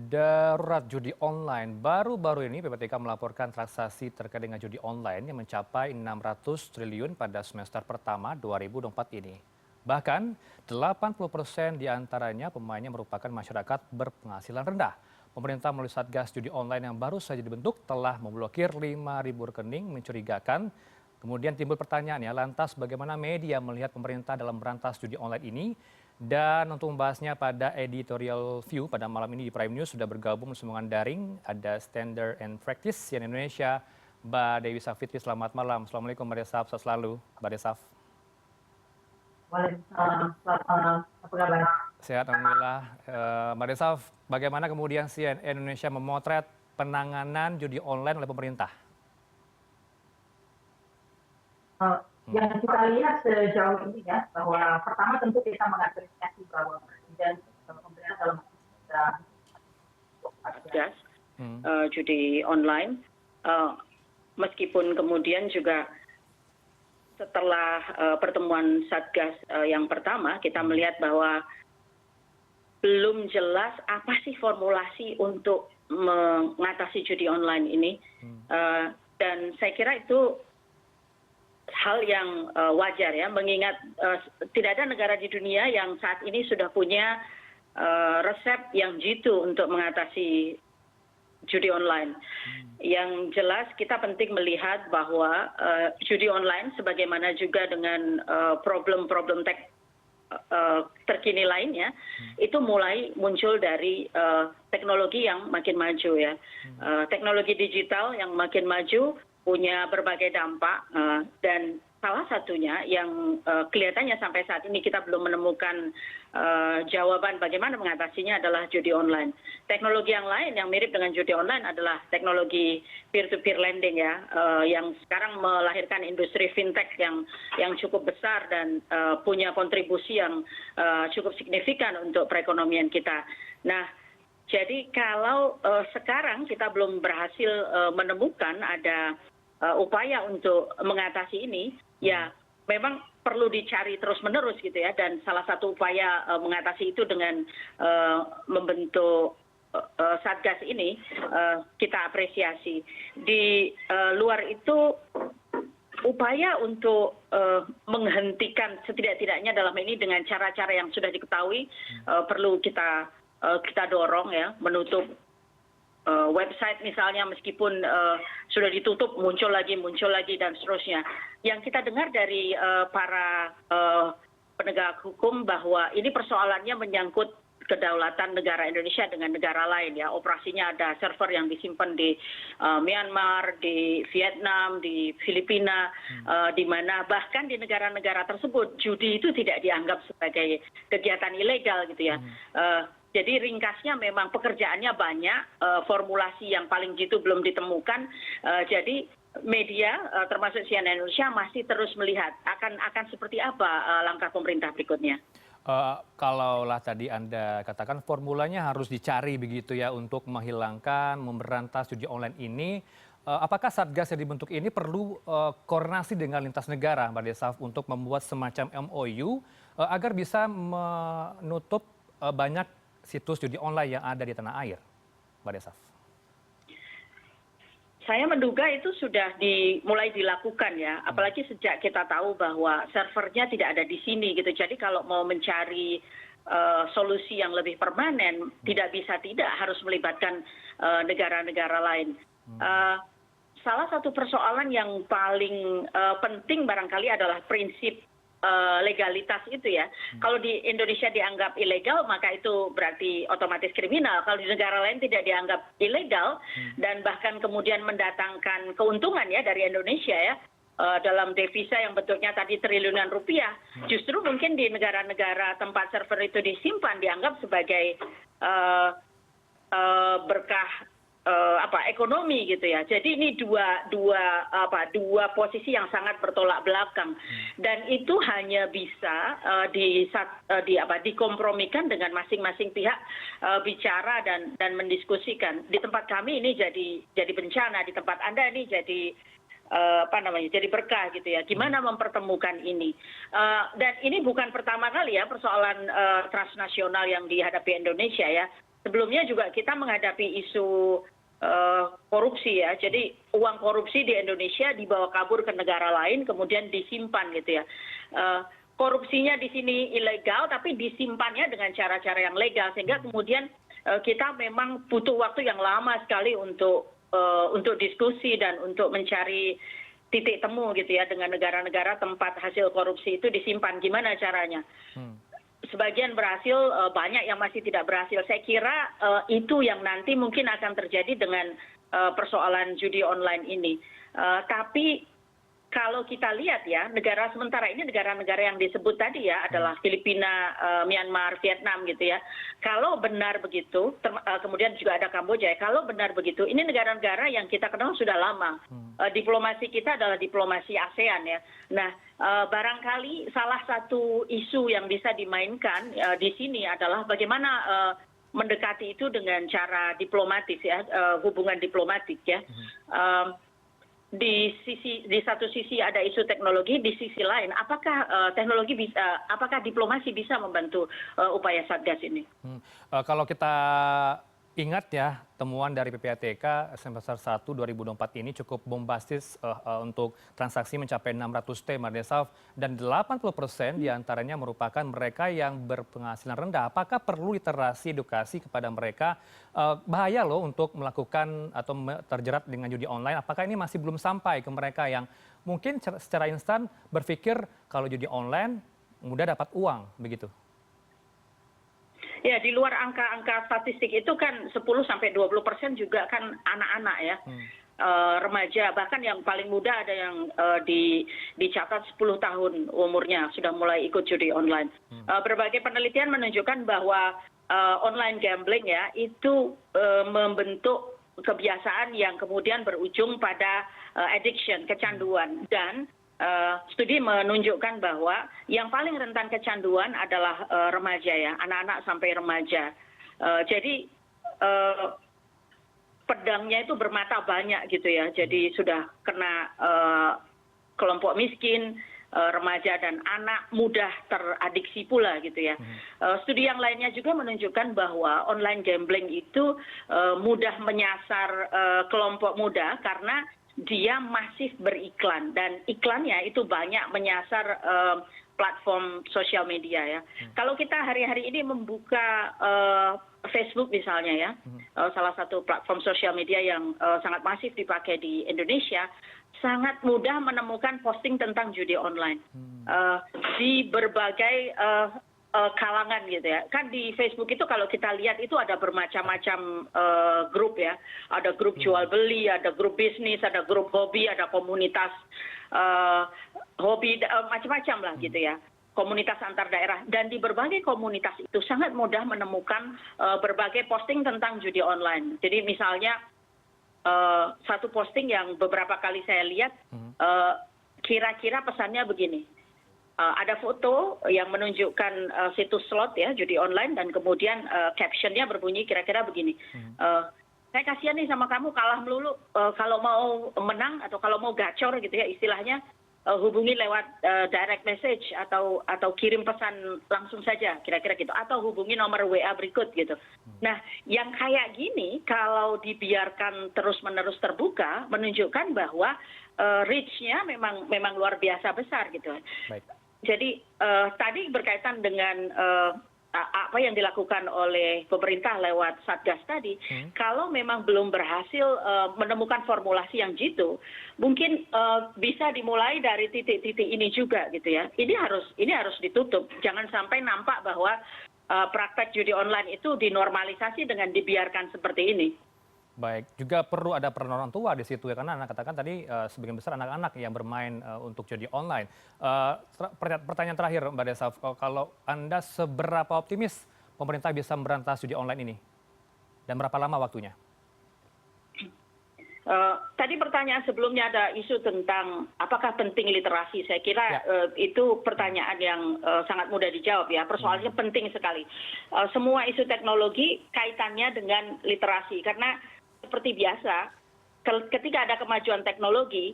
Darurat judi online. Baru-baru ini PPTK melaporkan transaksi terkait dengan judi online yang mencapai 600 triliun pada semester pertama 2024 ini. Bahkan 80% diantaranya pemainnya merupakan masyarakat berpenghasilan rendah. Pemerintah melalui Satgas Judi Online yang baru saja dibentuk telah memblokir 5.000 rekening mencurigakan. Kemudian timbul pertanyaan ya, lantas bagaimana media melihat pemerintah dalam berantas judi online ini? Dan untuk membahasnya pada editorial view pada malam ini di Prime News sudah bergabung sambungan daring. Ada Standard and Practice CNN Indonesia, Mbak Dewi Savitri. Selamat malam. Assalamualaikum Mbak Desaf, sehat selalu. Mbak Desaf. Waalaikumsalam, selamat malam. Apa kabar? Sehat, Alhamdulillah. Mbak Desaf, bagaimana kemudian CNN Indonesia memotret penanganan judi online oleh pemerintah? Yang kita lihat sejauh ini ya, bahwa pertama tentu kita mengapresiasi bahwa Presiden pemerintah dalam Satgas judi online, meskipun kemudian juga setelah pertemuan Satgas yang pertama kita melihat bahwa belum jelas apa sih formulasi untuk mengatasi judi online ini, dan saya kira itu hal yang wajar ya, mengingat tidak ada negara di dunia yang saat ini sudah punya resep yang jitu untuk mengatasi judi online. Yang jelas kita penting melihat bahwa judi online sebagaimana juga dengan problem-problem terkini lainnya itu mulai muncul dari teknologi yang makin maju ya. Teknologi digital yang makin maju punya berbagai dampak, dan salah satunya yang kelihatannya sampai saat ini kita belum menemukan jawaban bagaimana mengatasinya adalah judi online. Teknologi yang lain yang mirip dengan judi online adalah teknologi peer-to-peer lending ya, yang sekarang melahirkan industri fintech yang cukup besar dan punya kontribusi yang cukup signifikan untuk perekonomian kita. Nah, jadi kalau sekarang kita belum berhasil menemukan ada upaya untuk mengatasi ini, ya memang perlu dicari terus-menerus gitu ya, dan salah satu upaya mengatasi itu dengan membentuk Satgas ini kita apresiasi. Di luar itu upaya untuk menghentikan setidak-tidaknya dalam ini dengan cara-cara yang sudah diketahui perlu kita dorong ya, menutup website misalnya meskipun sudah ditutup muncul lagi dan seterusnya. Yang kita dengar dari para penegak hukum bahwa ini persoalannya menyangkut kedaulatan negara Indonesia dengan negara lain ya. Operasinya ada server yang disimpan di Myanmar, di Vietnam, di Filipina, di mana bahkan di negara-negara tersebut judi itu tidak dianggap sebagai kegiatan ilegal gitu ya. Jadi ringkasnya memang pekerjaannya banyak, formulasi yang paling jitu belum ditemukan. Jadi media termasuk CNN Indonesia masih terus melihat akan seperti apa langkah pemerintah berikutnya. Kalaulah tadi Anda katakan formulanya harus dicari begitu ya untuk menghilangkan, memberantas judi online ini. Apakah Satgas yang dibentuk ini perlu koordinasi dengan lintas negara, Mbak Desaf, untuk membuat semacam MOU agar bisa menutup banyak situs judi online yang ada di tanah air, Mbak Desaf? Saya menduga itu sudah mulai dilakukan ya, apalagi sejak kita tahu bahwa servernya tidak ada di sini gitu. Jadi kalau mau mencari solusi yang lebih permanen, tidak harus melibatkan negara-negara lain. Salah satu persoalan yang paling penting barangkali adalah prinsip legalitas itu ya. Kalau di Indonesia dianggap ilegal, maka itu berarti otomatis kriminal. Kalau di negara lain tidak dianggap ilegal dan bahkan kemudian mendatangkan keuntungan ya dari Indonesia ya, dalam devisa yang bentuknya tadi triliunan rupiah, justru mungkin di negara-negara tempat server itu disimpan dianggap sebagai berkah ekonomi gitu ya. Jadi ini dua posisi yang sangat bertolak belakang, dan itu hanya bisa dikompromikan dengan masing-masing pihak bicara dan mendiskusikan. Di tempat kami ini jadi bencana, di tempat Anda ini jadi jadi berkah gitu ya. Gimana mempertemukan ini? Dan ini bukan pertama kali ya persoalan transnasional yang dihadapi Indonesia ya. sebelumnya juga kita menghadapi isu korupsi ya. Jadi uang korupsi di Indonesia dibawa kabur ke negara lain kemudian disimpan gitu ya. Korupsinya di sini ilegal tapi disimpannya dengan cara-cara yang legal sehingga kemudian kita memang butuh waktu yang lama sekali untuk diskusi dan untuk mencari titik temu gitu ya dengan negara-negara tempat hasil korupsi itu disimpan. Gimana caranya? Sebagian berhasil, banyak yang masih tidak berhasil. Saya kira itu yang nanti mungkin akan terjadi dengan persoalan judi online ini. Tapi kalau kita lihat ya, negara sementara ini negara-negara yang disebut tadi ya adalah Filipina, Myanmar, Vietnam gitu ya. Kalau benar begitu, kemudian juga ada Kamboja ya. Kalau benar begitu, ini negara-negara yang kita kenal sudah lama. Diplomasi kita adalah diplomasi ASEAN ya. Nah, barangkali salah satu isu yang bisa dimainkan di sini adalah bagaimana mendekati itu dengan cara diplomatis ya, hubungan diplomatik ya. Di satu sisi ada isu teknologi, di sisi lain apakah apakah diplomasi bisa membantu upaya Satgas ini? Kalau kita ingat ya, temuan dari PPATK semester 1 2024 ini cukup bombastis untuk transaksi mencapai 600 T, Mardesaf, dan 80% diantaranya merupakan mereka yang berpenghasilan rendah. Apakah perlu literasi edukasi kepada mereka? Bahaya loh untuk melakukan atau terjerat dengan judi online. Apakah ini masih belum sampai ke mereka yang mungkin secara instan berpikir kalau judi online mudah dapat uang, begitu? Ya, di luar angka-angka statistik itu kan 10-20% juga kan anak-anak ya, remaja, bahkan yang paling muda ada yang dicatat 10 tahun umurnya sudah mulai ikut judi online. Berbagai penelitian menunjukkan bahwa online gambling ya itu membentuk kebiasaan yang kemudian berujung pada addiction, kecanduan, dan studi menunjukkan bahwa yang paling rentan kecanduan adalah remaja ya, anak-anak sampai remaja. Jadi pedangnya itu bermata banyak gitu ya. Jadi sudah kena kelompok miskin, remaja dan anak mudah teradiksi pula gitu ya. Studi yang lainnya juga menunjukkan bahwa online gambling itu mudah menyasar kelompok muda karena dia masif beriklan dan iklannya itu banyak menyasar platform sosial media ya. Kalau kita hari-hari ini membuka Facebook misalnya ya, salah satu platform sosial media yang sangat masif dipakai di Indonesia, sangat mudah menemukan posting tentang judi online di berbagai kalangan gitu ya. Kan di Facebook itu kalau kita lihat itu ada bermacam-macam grup ya. Ada grup jual beli, ada grup bisnis, ada grup hobi, ada komunitas hobi, macam-macam lah gitu ya. Komunitas antar daerah. Dan di berbagai komunitas itu sangat mudah menemukan berbagai posting tentang judi online. Jadi misalnya satu posting yang beberapa kali saya lihat, kira-kira pesannya begini. Ada foto yang menunjukkan situs slot ya, judi online, dan kemudian captionnya berbunyi kira-kira begini. Saya kasihan nih sama kamu, kalah melulu, kalau mau menang atau kalau mau gacor gitu ya istilahnya, hubungi lewat direct message atau kirim pesan langsung saja kira-kira gitu, atau hubungi nomor WA berikut gitu. Nah, yang kayak gini kalau dibiarkan terus-menerus terbuka menunjukkan bahwa reach-nya memang luar biasa besar gitu. Baik. Jadi tadi berkaitan dengan apa yang dilakukan oleh pemerintah lewat Satgas tadi, kalau memang belum berhasil menemukan formulasi yang jitu, mungkin bisa dimulai dari titik-titik ini juga gitu ya. Ini harus ditutup. Jangan sampai nampak bahwa praktek judi online itu dinormalisasi dengan dibiarkan seperti ini. Baik, juga perlu ada peran orang tua di situ ya, karena Anda katakan tadi sebagian besar anak-anak yang bermain untuk judi online. Pertanyaan terakhir Mbak Desaf, kalau Anda seberapa optimis pemerintah bisa memberantas judi online ini? Dan berapa lama waktunya? Tadi pertanyaan sebelumnya ada isu tentang apakah penting literasi. Saya kira itu pertanyaan yang sangat mudah dijawab ya. Persoalannya penting sekali. Semua isu teknologi kaitannya dengan literasi, karena seperti biasa ketika ada kemajuan teknologi,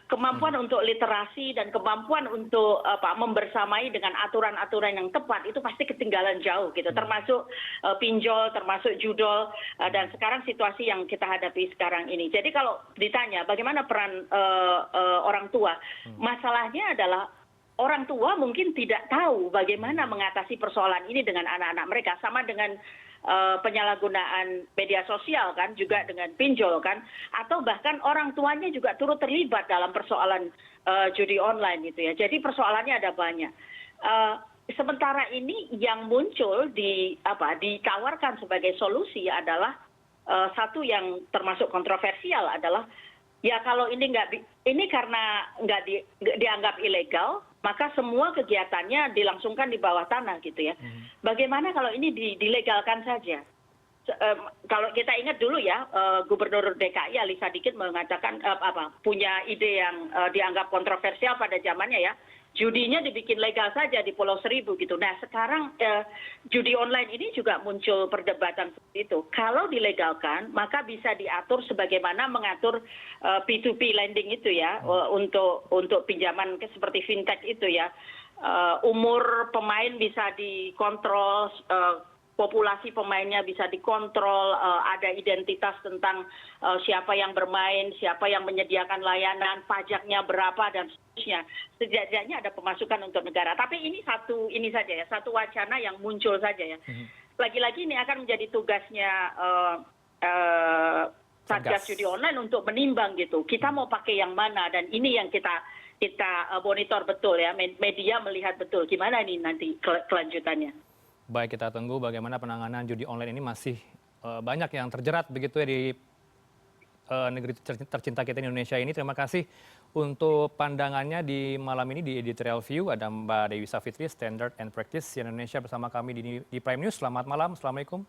kemampuan untuk literasi dan kemampuan untuk membersamai dengan aturan-aturan yang tepat itu pasti ketinggalan jauh gitu, termasuk pinjol, termasuk judol, dan sekarang situasi yang kita hadapi sekarang ini. Jadi kalau ditanya bagaimana peran orang tua, masalahnya adalah orang tua mungkin tidak tahu bagaimana mengatasi persoalan ini dengan anak-anak mereka, sama dengan penyalahgunaan media sosial kan, juga dengan pinjol kan, atau bahkan orang tuanya juga turut terlibat dalam persoalan judi online gitu ya. Jadi persoalannya ada banyak. Sementara ini yang muncul ditawarkan sebagai solusi adalah satu yang termasuk kontroversial adalah ya kalau ini karena nggak dianggap ilegal, maka semua kegiatannya dilangsungkan di bawah tanah gitu ya. Bagaimana kalau ini dilegalkan saja? Kalau kita ingat dulu ya, Gubernur DKI Ali Sadikin mengatakan punya ide yang dianggap kontroversial pada zamannya ya. Judinya dibikin legal saja di Pulau Seribu gitu. Nah sekarang judi online ini juga muncul perdebatan seperti itu. Kalau dilegalkan maka bisa diatur sebagaimana mengatur P2P lending itu ya, untuk pinjaman seperti fintech itu ya. Umur pemain bisa dikontrol, populasi pemainnya bisa dikontrol, ada identitas tentang siapa yang bermain, siapa yang menyediakan layanan, pajaknya berapa dan seterusnya. Sejatinya ada pemasukan untuk negara. Tapi ini saja ya, satu wacana yang muncul saja ya. Lagi-lagi ini akan menjadi tugasnya Satgas Judi Online untuk menimbang gitu. Kita mau pakai yang mana, dan ini yang kita monitor betul ya. Media melihat betul gimana nih nanti kelanjutannya. Baik, kita tunggu bagaimana penanganan judi online ini. Masih banyak yang terjerat begitu ya di negeri tercinta kita Indonesia ini. Terima kasih untuk pandangannya di malam ini di Editorial View. Ada Mbak Dewi Savitri, Standard and Practice Indonesia bersama kami di Prime News. Selamat malam, Assalamualaikum.